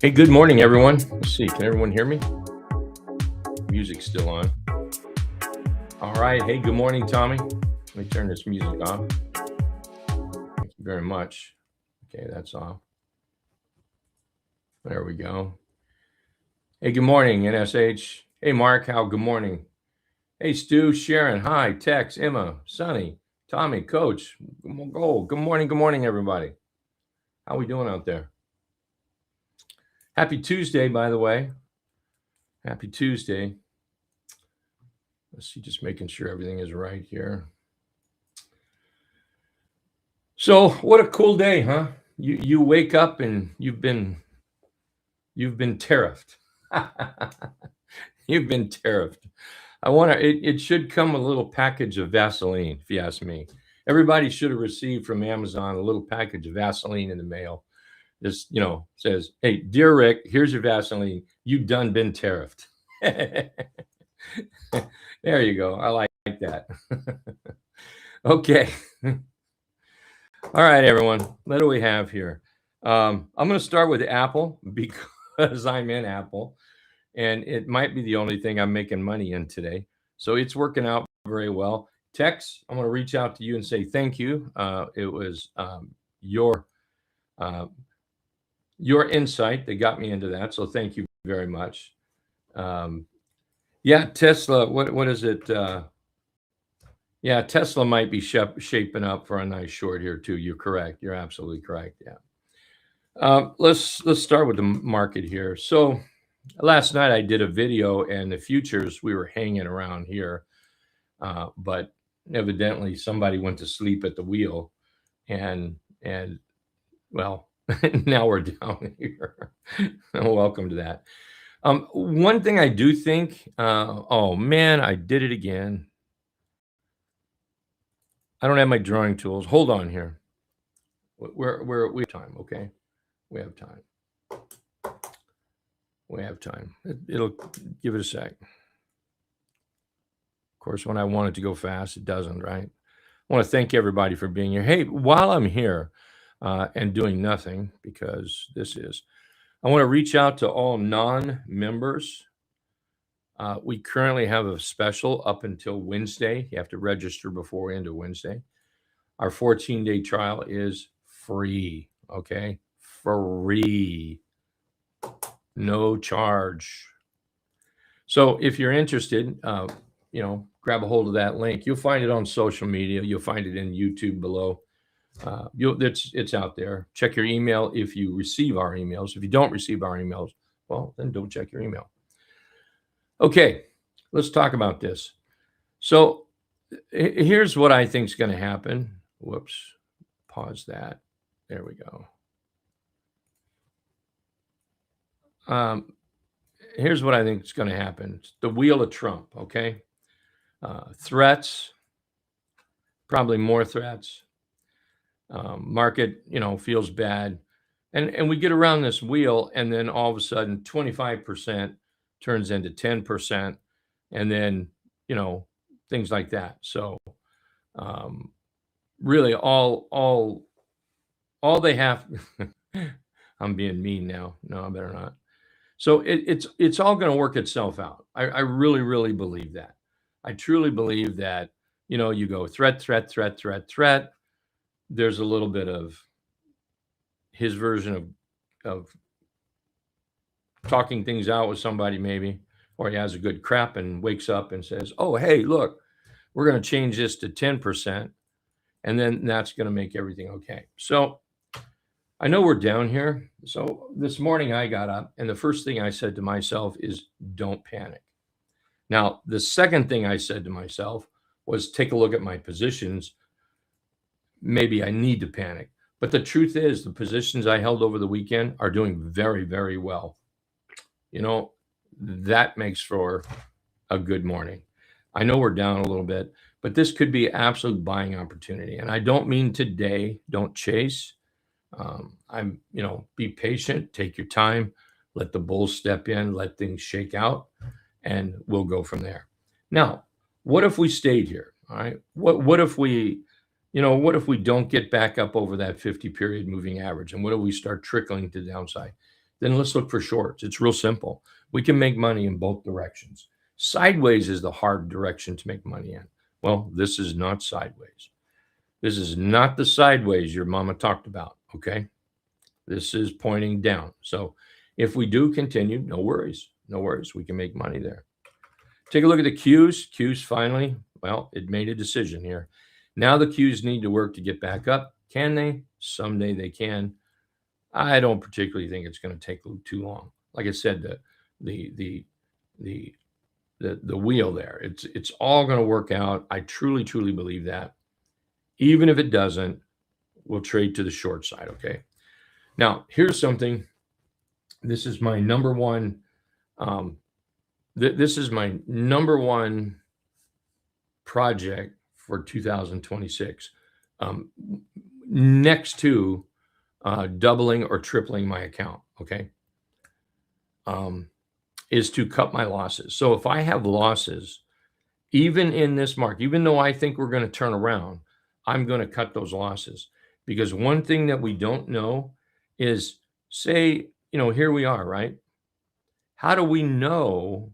Hey, good morning, everyone. Let's see. Can everyone hear me? Music's still on. All right. Hey, good morning, Tommy. Let me turn this music off. Thank you very much. Okay, that's off. There we go. Hey, good morning, NSH. Hey, Mark. How? Good morning. Hey, Stu, Sharon. Hi, Tex, Emma, Sonny, Tommy, Coach. Oh, good morning. Good morning, everybody. How we doing out there? Happy Tuesday, by the way. Happy Tuesday. Let's see, just making sure everything is right here. So, what a cool day, huh? You wake up and you've been tariffed. You've been tariffed. It should come with a little package of Vaseline, if you ask me. Everybody should have received from Amazon a little package of Vaseline in the mail. This, says, "Hey, dear Rick, here's your Vaseline. You done been tariffed." There you go. I like that. Okay. All right, everyone. What do we have here? I'm going to start with Apple because I'm in Apple, and it might be the only thing I'm making money in today. So it's working out very well. Tex, I'm going to reach out to you and say thank you. It was your insight that got me into that. So thank you very much. Yeah, Tesla. What is it? Yeah, Tesla might be shaping up for a nice short here too. You're correct. You're absolutely correct. Yeah. Let's start with the market here. So last night I did a video, and the futures we were hanging around here, but evidently somebody went to sleep at the wheel, and well, now we're down here. Welcome to that. One thing I do think. Oh man, I did it again. I don't have my drawing tools. Hold on here. We have time, okay? We have time. We have time. It'll give it a sec. Of course, when I want it to go fast, it doesn't, right? I want to thank everybody for being here. Hey, while I'm here and doing nothing, because I want to reach out to all non-members. We currently have a special up until Wednesday. You have to register before end of Wednesday. Our 14-day trial is free, okay? Free. No charge. So if you're interested, grab a hold of that link. You'll find it on social media. You'll find it in YouTube below. It's out there. Check your email if you receive our emails. If you don't receive our emails, well, then don't check your email. Okay, let's talk about this. So here's what I think is going to happen. Whoops, pause that. There we go. Here's what I think is going to happen. It's the wheel of Trump, okay? Threats, probably more threats. Market, feels bad. And we get around this wheel, and then all of a sudden 25% turns into 10%, and then, things like that. So really all they have I'm being mean now. No, I better not. So it's all going to work itself out. I really, really believe that. I truly believe that, you go threat. There's a little bit of his version of talking things out with somebody, maybe, or he has a good crap and wakes up and says, "Oh, hey, look, we're going to change this to 10%. And then that's going to make everything okay." So I know we're down here. So this morning I got up, and the first thing I said to myself is, don't panic. Now, the second thing I said to myself was, take a look at my positions. Maybe I need to panic. But the truth is, the positions I held over the weekend are doing very, very well. That makes for a good morning. I know we're down a little bit, but this could be absolute buying opportunity. And I don't mean today, don't chase. Be patient, take your time, let the bulls step in, let things shake out, and we'll go from there. Now, what if we stayed here? All right. What if we don't get back up over that 50 period moving average? And what if we start trickling to the downside? then let's look for shorts. It's real simple. We can make money in both directions. Sideways is the hard direction to make money in. Well, this is not sideways. This is not the sideways your mama talked about, okay? This is pointing down. So if we do continue, no worries. No worries. We can make money there. Take a look at the Qs. Qs finally, well, it made a decision here. Now the Qs need to work to get back up. Can they? Someday they can. I don't particularly think it's going to take too long. Like I said, the wheel there, it's all going to work out. I truly, truly believe that. Even if it doesn't, we'll trade to the short side, okay? Now, here's something. This is my number one. This is my number one project for 2026. Next to doubling or tripling my account, okay, is to cut my losses. So if I have losses, even in this market, even though I think we're going to turn around, I'm going to cut those losses. Because one thing that we don't know is, say, here we are, right? How do we know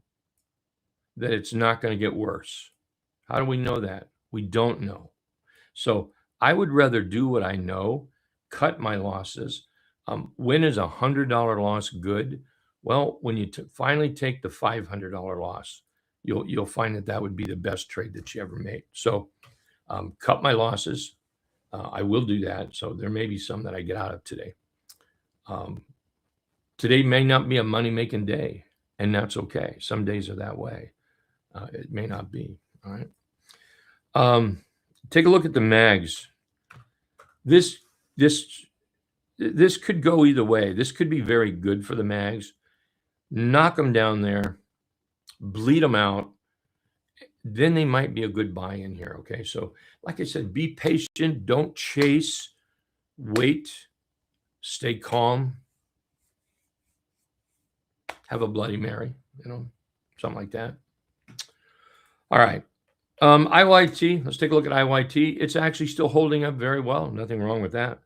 that it's not going to get worse? How do we know that? We don't know. So I would rather do what I know, cut my losses. When is a $100 loss good? Well, when you finally take the $500 loss, you'll find that would be the best trade that you ever made. So cut my losses. I will do that. So there may be some that I get out of today. Today may not be a money-making day, and that's okay. Some days are that way. It may not be. All right. Take a look at the mags. This could go either way. This could be very good for the mags. Knock them down there, bleed them out. Then they might be a good buy in here. Okay. So like I said, be patient. Don't chase. Wait. Stay calm. Have a Bloody Mary, something like that. All right. IYT, let's take a look at IYT. It's actually still holding up very well. Nothing wrong with that.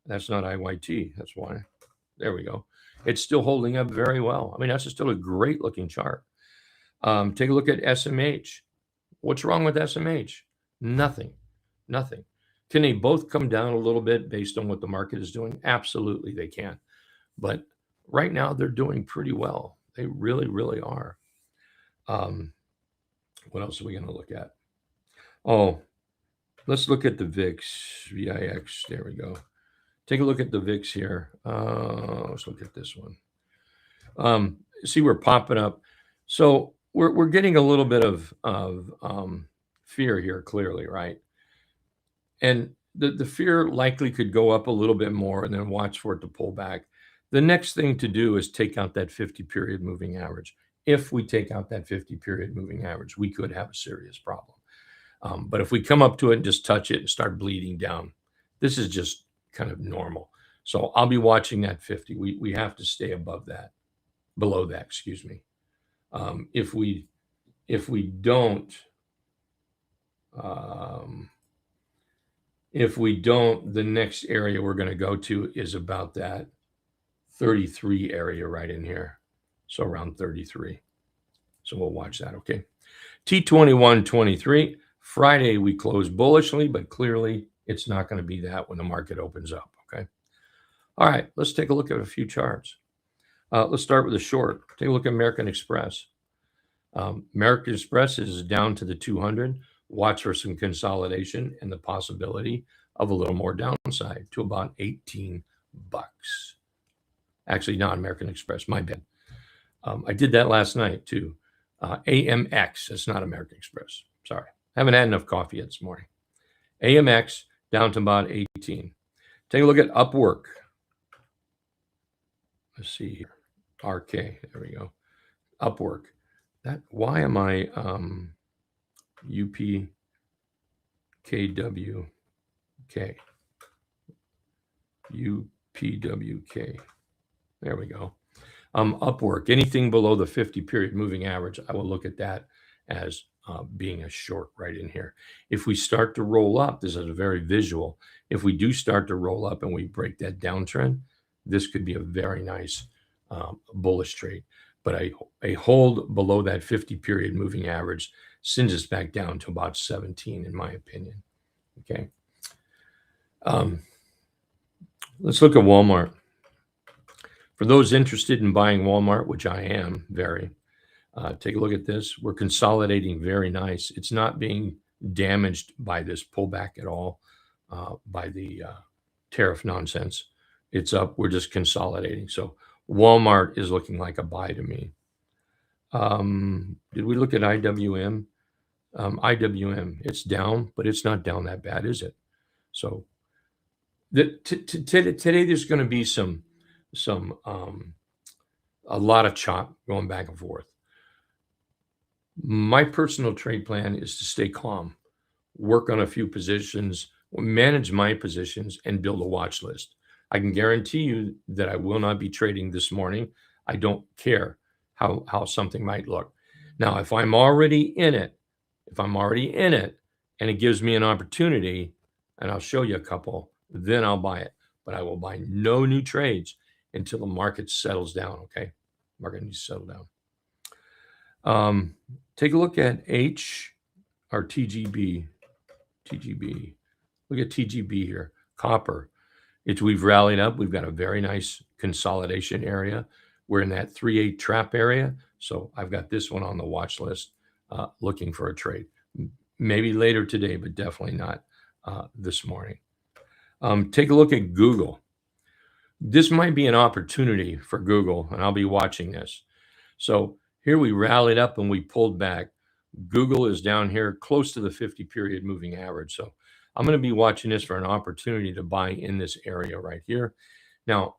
That's not IYT. That's why. There we go. It's still holding up very well. I mean, that's still a great looking chart. Take a look at SMH. What's wrong with SMH? Nothing. Nothing. Can they both come down a little bit based on what the market is doing? Absolutely, they can. But right now, they're doing pretty well. They really, really are. What else are we going to look at? Oh, let's look at the VIX. VIX. There we go. Take a look at the VIX here. Let's look at this one. See, we're popping up. So we're getting a little bit of fear here, clearly, right? And the fear likely could go up a little bit more and then watch for it to pull back. The next thing to do is take out that 50-period moving average. If we take out that 50-period moving average, we could have a serious problem. But if we come up to it and just touch it and start bleeding down, this is just kind of normal. So I'll be watching that 50. We have to stay above that, below that, excuse me. If we don't, the next area we're going to go to is about that 33 area right in here. So around 33. So we'll watch that, okay? T21.23. Friday, we closed bullishly, but clearly it's not going to be that when the market opens up, okay? All right, let's take a look at a few charts. Let's start with the short. Take a look at American Express. American Express is down to the 200. Watch for some consolidation and the possibility of a little more downside to about 18 bucks. Actually, not American Express, my bad. I did that last night too. AMX, it's not American Express. Sorry. Haven't had enough coffee yet this morning. AMX down to about 18. Take a look at Upwork. Let's see here. RK, there we go. Upwork. Why am I UPKWK? UPWK. There we go. Upwork, anything below the 50-period moving average, I will look at that as being a short right in here. If we start to roll up, this is a very visual. If we do start to roll up and we break that downtrend, this could be a very nice bullish trade. But a hold below that 50-period moving average sends us back down to about 17, in my opinion. Okay. Let's look at Walmart. For those interested in buying Walmart, which I am very, take a look at this. We're consolidating very nice. It's not being damaged by this pullback at all, by the tariff nonsense. It's up. We're just consolidating. So Walmart is looking like a buy to me. Did we look at IWM? IWM, it's down, but it's not down that bad, is it? So today there's going to be a lot of chop going back and forth. My personal trade plan is to stay calm, work on a few positions, manage my positions, and build a watch list. I can guarantee you that I will not be trading this morning. I don't care how something might look. Now, if I'm already in it, and it gives me an opportunity, and I'll show you a couple, then I'll buy it. But I will buy no new trades until the market settles down, okay? Market needs to settle down. Take a look at TGB. TGB. Look at TGB here. Copper. We've rallied up. We've got a very nice consolidation area. We're in that 3-8 trap area. So I've got this one on the watch list, looking for a trade. Maybe later today, but definitely not this morning. Take a look at Google. This might be an opportunity for Google, and I'll be watching this. So here we rallied up and we pulled back. Google is down here close to the 50-period moving average. So I'm going to be watching this for an opportunity to buy in this area right here. Now,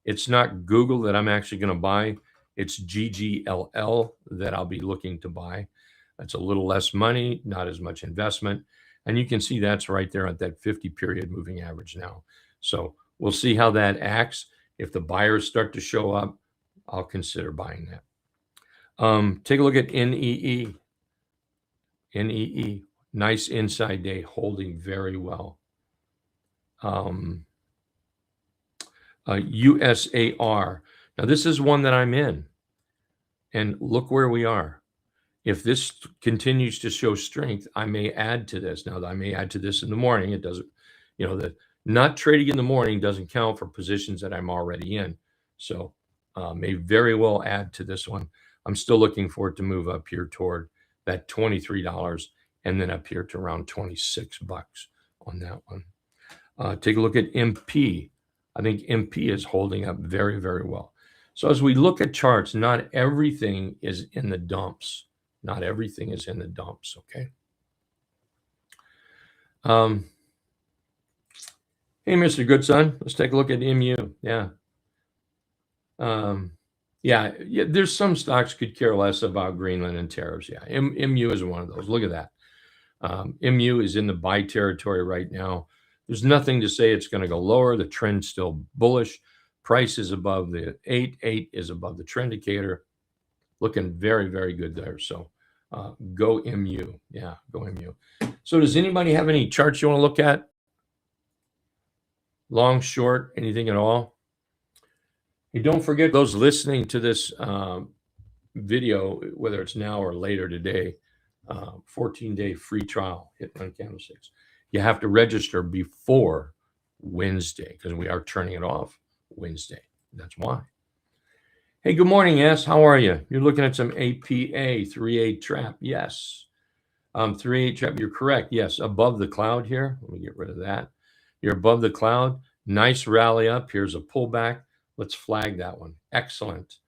it's not Google that I'm actually going to buy. It's GGLL that I'll be looking to buy. That's a little less money, not as much investment. And you can see that's right there at that 50-period moving average now. So we'll see how that acts. If the buyers start to show up, I'll consider buying that. Take a look at NEE. NEE, nice inside day, holding very well. USAR. Now, this is one that I'm in. And look where we are. If this continues to show strength, I may add to this. Now, I may add to this in the morning. It doesn't, not trading in the morning doesn't count for positions that I'm already in. So may very well add to this one. I'm still looking for it to move up here toward that $23 and then up here to around 26 bucks on that one. Take a look at MP. I think MP is holding up very, very well. So as we look at charts, not everything is in the dumps. Not everything is in the dumps, okay? Hey, Mr. Goodson, let's take a look at MU. Yeah. Yeah, there's some stocks could care less about Greenland and tariffs. Yeah, MU is one of those. Look at that. MU is in the buy territory right now. There's nothing to say it's going to go lower. The trend's still bullish. Price is above the 8. 8 is above the trend indicator. Looking very, very good there. So go MU. Yeah, go MU. So does anybody have any charts you want to look at? Long, short, anything at all? And don't forget, those listening to this video, whether it's now or later today, 14-day free trial, Hit Run Candlesticks. You have to register before Wednesday because we are turning it off Wednesday. That's why. Hey, good morning, S. How are you? You're looking at some APA 3-8 trap. Yes. 3-8 trap. You're correct. Yes. Above the cloud here. Let me get rid of that. You're above the cloud. Nice rally up. Here's a pullback. Let's flag that one. Excellent.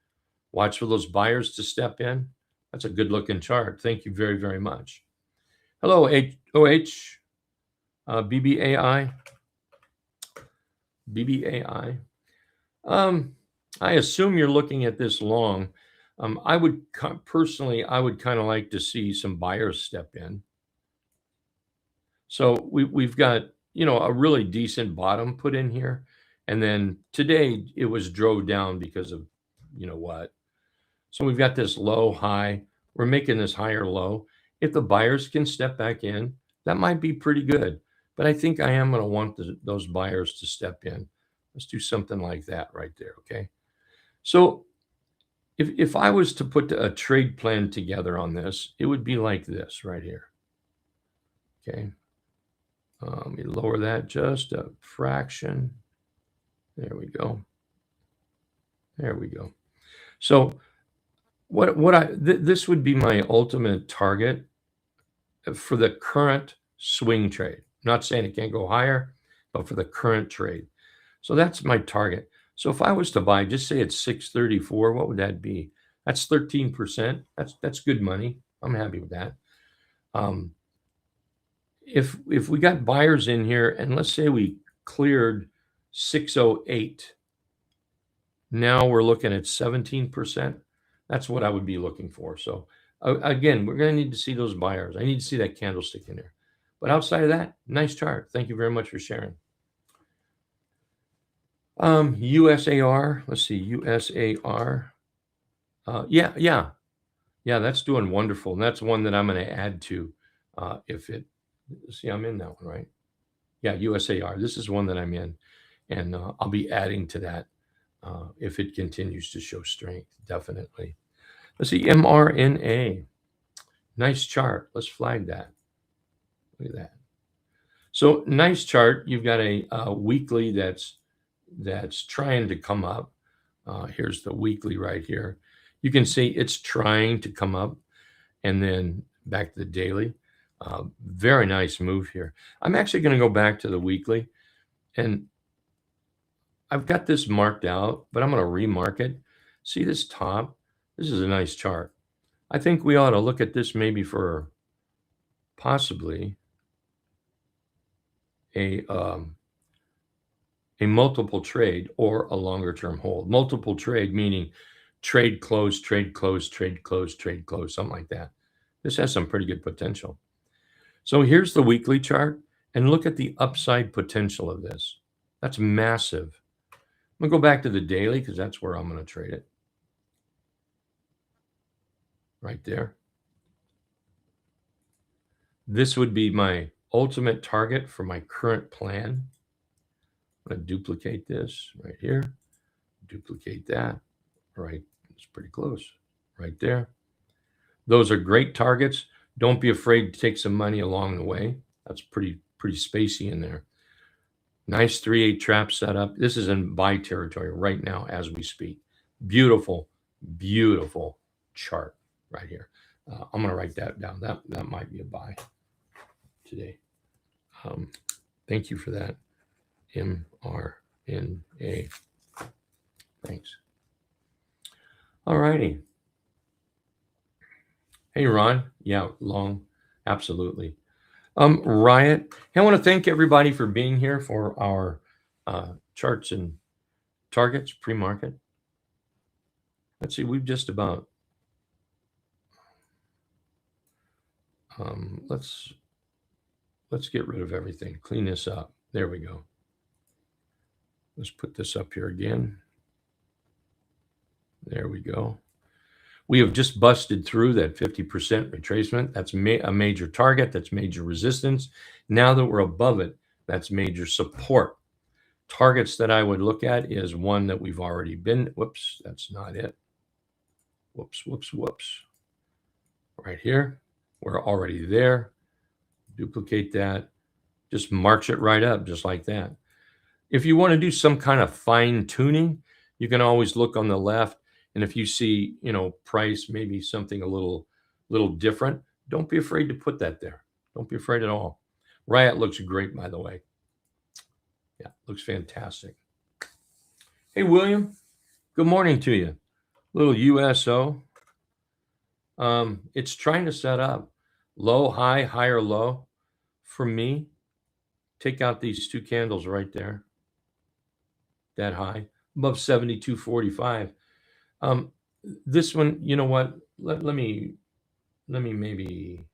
Watch for those buyers to step in. That's a good looking chart. Thank you very, very much. Hello, OH, BBAI. BBAI. I assume you're looking at this long. I would personally, I would kind of like to see some buyers step in. So we've got, a really decent bottom put in here. And then today it was drove down because of, what. So we've got this low high. We're making this higher low. If the buyers can step back in, that might be pretty good. But I think I am going to want those buyers to step in. Let's do something like that right there, okay? So if I was to put a trade plan together on this, it would be like this right here. Okay. Let me lower that just a fraction. There we go. There we go. So this would be my ultimate target for the current swing trade. Not saying it can't go higher, but for the current trade. So that's my target. So if I was to buy, just say it's 634, what would that be? That's 13%. That's good money. I'm happy with that. If we got buyers in here, and let's say we cleared 608, now we're looking at 17%. That's what I would be looking for. So again, we're going to need to see those buyers. I need to see that candlestick in there. But outside of that, nice chart. Thank you very much for sharing. USAR. Let's see, USAR. Yeah, that's doing wonderful. And that's one that I'm going to add to if it, see, I'm in that one, right? Yeah, USAR. This is one that I'm in. And I'll be adding to that if it continues to show strength, definitely. Let's see, mRNA. Nice chart. Let's flag that. Look at that. So nice chart. You've got a weekly that's trying to come up. Here's the weekly right here. You can see it's trying to come up, and then back to the daily. Very nice move here. I'm actually going to go back to the weekly, and I've got this marked out, but I'm going to remark it. See this top? This is a nice chart. I think we ought to look at this maybe for possibly a multiple trade or a longer term hold. Multiple trade meaning trade close, trade close, trade close, trade close, something like that. This has some pretty good potential. So here's the weekly chart, and look at the upside potential of this. That's massive. I'm going to go back to the daily because that's where I'm going to trade it. Right there. This would be my ultimate target for my current plan. I'm going to duplicate this right here. Duplicate that. Right. It's pretty close. Right there. Those are great targets. Don't be afraid to take some money along the way. That's pretty spacey in there. Nice 3/8 trap setup. This is in buy territory right now as we speak. Beautiful, beautiful chart right here. I'm going to write that down. That might be a buy today. Thank you for that, mRNA. Thanks. All righty. Hey, Ron. Yeah, long. Absolutely. Riot. Hey, I want to thank everybody for being here for our charts and targets pre-market. Let's see, we've just about let's get rid of everything. Clean this up. There we go. Let's put this up here again. There we go. We have just busted through that 50% retracement. That's a major target. That's major resistance. Now that we're above it, that's major support. Targets that I would look at is one that we've already been. Whoops, that's not it. Whoops. Right here. We're already there. Duplicate that. Just march it right up just like that. If you want to do some kind of fine tuning, you can always look on the left. And if you see, price, maybe something a little different, don't be afraid to put that there. Don't be afraid at all. Riot looks great, by the way. Yeah, looks fantastic. Hey, William, good morning to you. Little USO. It's trying to set up low, high, higher, low. For me, take out these two candles right there. That high, above 72.45. This one, you know what? Let me maybe,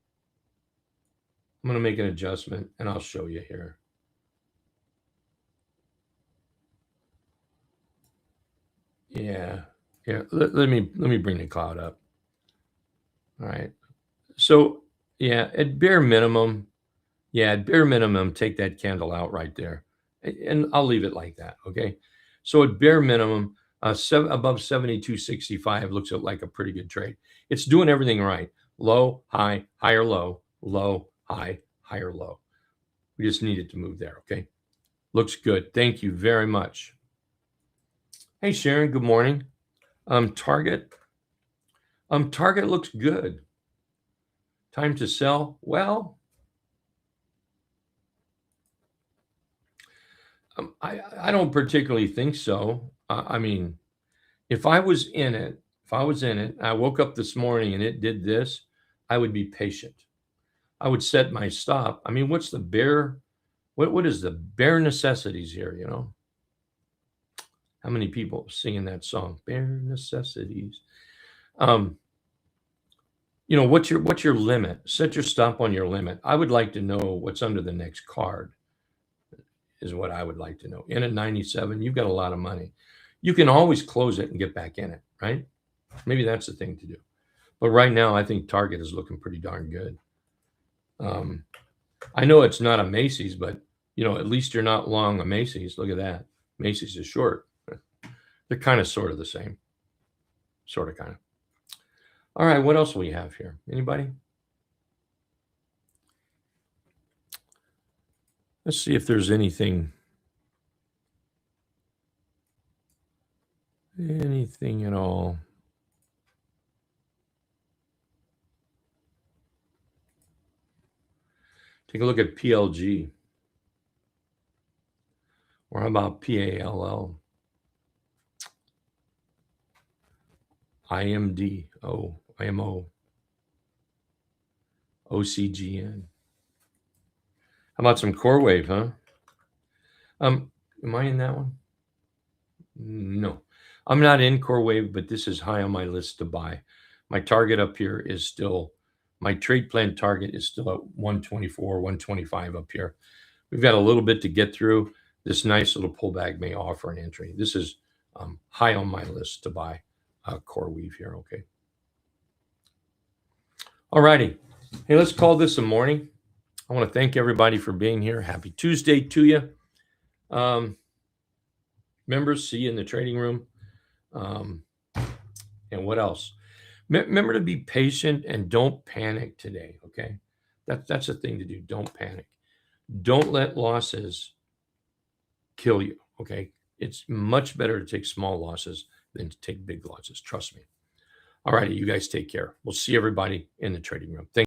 I'm going to make an adjustment and I'll show you here. Yeah. Let me bring the cloud up. All right. So yeah, at bare minimum, take that candle out right there, and I'll leave it like that. Okay. So at bare minimum, Above 72.65 looks like a pretty good trade. It's doing everything right. Low, high, higher, low, low, high, higher, low. We just need it to move there, okay? Looks good. Thank you very much. Hey, Sharon, good morning. Target. Target looks good. Time to sell. Well, I don't particularly think so. I mean, if I was in it, I woke up this morning and it did this, I would be patient. I would set my stop. I mean, what's the bare, what is the bare necessities here, you know? How many people singing that song? Bare necessities. You know, what's your limit? Set your stop on your limit. I would like to know what's under the next card, is what I would like to know. In at 97, you've got a lot of money. You can always close it and get back in it, right? Maybe that's the thing to do. But right now, I think Target is looking pretty darn good. I know it's not a Macy's, but, you know, at least you're not long a Macy's. Look at that. Macy's is short. They're kind of sort of the same. Sort of, kind of. All right, what else do we have here? Anybody? Let's see if there's anything at all. Take a look at PLG. Or how about PALL? IMD, IMO, OCGN. How about some core wave, huh? Am I in that one? No, I'm not in core wave, but this is high on my list to buy. My target up here is still, my trade plan target is still at 124, 125 up here. We've got a little bit to get through. This nice little pullback may offer an entry. This is high on my list to buy core weave here, okay? All righty. Hey, let's call this a morning. I want to thank everybody for being here. Happy Tuesday to you. Members, see you in the trading room. And what else? Remember to be patient and don't panic today, okay? That's the thing to do. Don't panic. Don't let losses kill you, okay? It's much better to take small losses than to take big losses. Trust me. All righty, you guys take care. We'll see everybody in the trading room. Thank